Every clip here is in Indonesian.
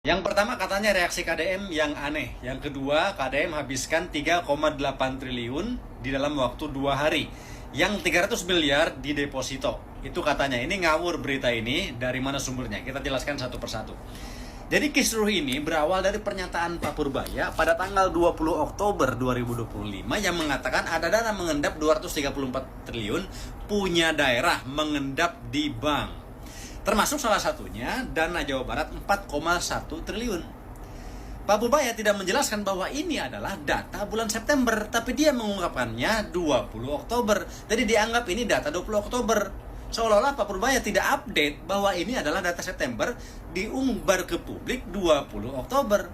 Yang pertama katanya reaksi KDM yang aneh. Yang kedua, KDM habiskan 3,8 triliun di dalam waktu 2 hari. Yang 300 miliar di deposito. Itu katanya. Ini ngawur berita ini. Dari mana sumbernya? Kita jelaskan satu persatu. Jadi kisruh ini berawal dari pernyataan Pak Purbaya pada tanggal 20 Oktober 2025 yang mengatakan ada dana mengendap 234 triliun punya daerah mengendap di bank. Termasuk salah satunya dana Jawa Barat 4,1 triliun. Pak Purbaya tidak menjelaskan bahwa ini adalah data bulan September, tapi dia mengungkapkannya 20 Oktober. Jadi dianggap ini data 20 Oktober. Seolah-olah Pak Purbaya tidak update bahwa ini adalah data September, diumbar ke publik 20 Oktober.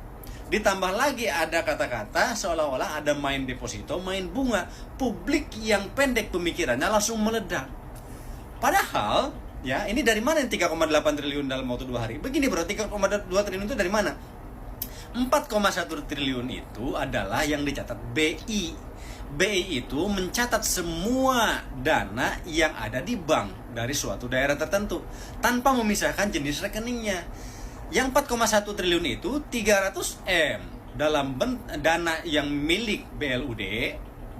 Ditambah lagi ada kata-kata seolah-olah ada main deposito, main bunga. Publik yang pendek pemikirannya langsung meledak. Padahal ya, ini dari mana yang 3,8 triliun dalam waktu 2 hari? Begini bro, 3,2 triliun itu dari mana? 4,1 triliun itu adalah yang dicatat BI. BI itu mencatat semua dana yang ada di bank dari suatu daerah tertentu tanpa memisahkan jenis rekeningnya. Yang 4,1 triliun itu 300 M dalam dana yang milik BLUD,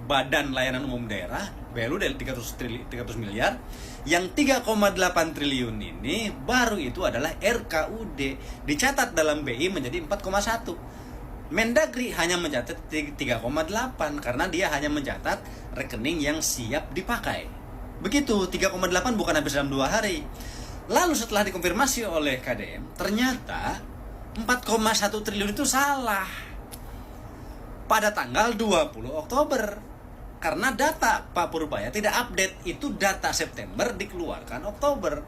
Badan Layanan Umum Daerah, BLUD 300 miliar. Yang 3,8 triliun ini baru itu adalah RKUD, dicatat dalam BI menjadi 4,1. Mendagri hanya mencatat 3,8 karena dia hanya mencatat rekening yang siap dipakai. Begitu, 3,8 bukan habis dalam 2 hari. Lalu setelah dikonfirmasi oleh KDM, ternyata 4,1 triliun itu salah pada tanggal 20 Oktober. Karena data Pak Purbaya tidak update, itu data September dikeluarkan Oktober.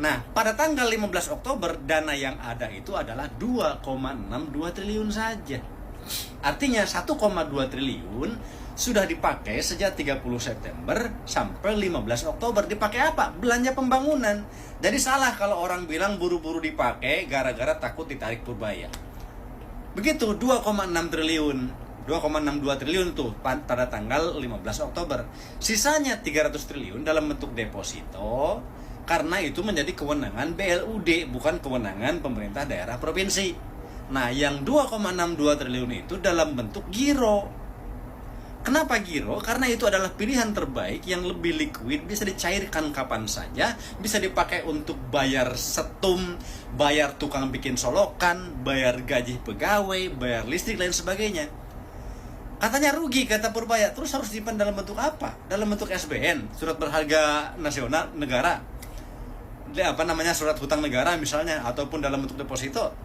Nah, pada tanggal 15 Oktober dana yang ada itu adalah 2,62 triliun saja. Artinya 1,2 triliun sudah dipakai sejak 30 September sampai 15 Oktober. Dipakai apa? Belanja pembangunan. Jadi salah kalau orang bilang buru-buru dipakai gara-gara takut ditarik Purbaya. Begitu, 2,6 triliun. 2,62 triliun tuh pada tanggal 15 Oktober. Sisanya 300 triliun dalam bentuk deposito karena itu menjadi kewenangan BLUD, bukan kewenangan pemerintah daerah provinsi. Nah, yang 2,62 triliun itu dalam bentuk giro. Kenapa giro? Karena itu adalah pilihan terbaik yang lebih liquid, bisa dicairkan kapan saja, bisa dipakai untuk bayar setum, bayar tukang bikin solokan, bayar gaji pegawai, bayar listrik, lain sebagainya. Katanya rugi, kata Purbaya. Terus harus disimpan dalam bentuk apa? Dalam bentuk SBN, surat berharga nasional negara, surat hutang negara misalnya, ataupun dalam bentuk deposito.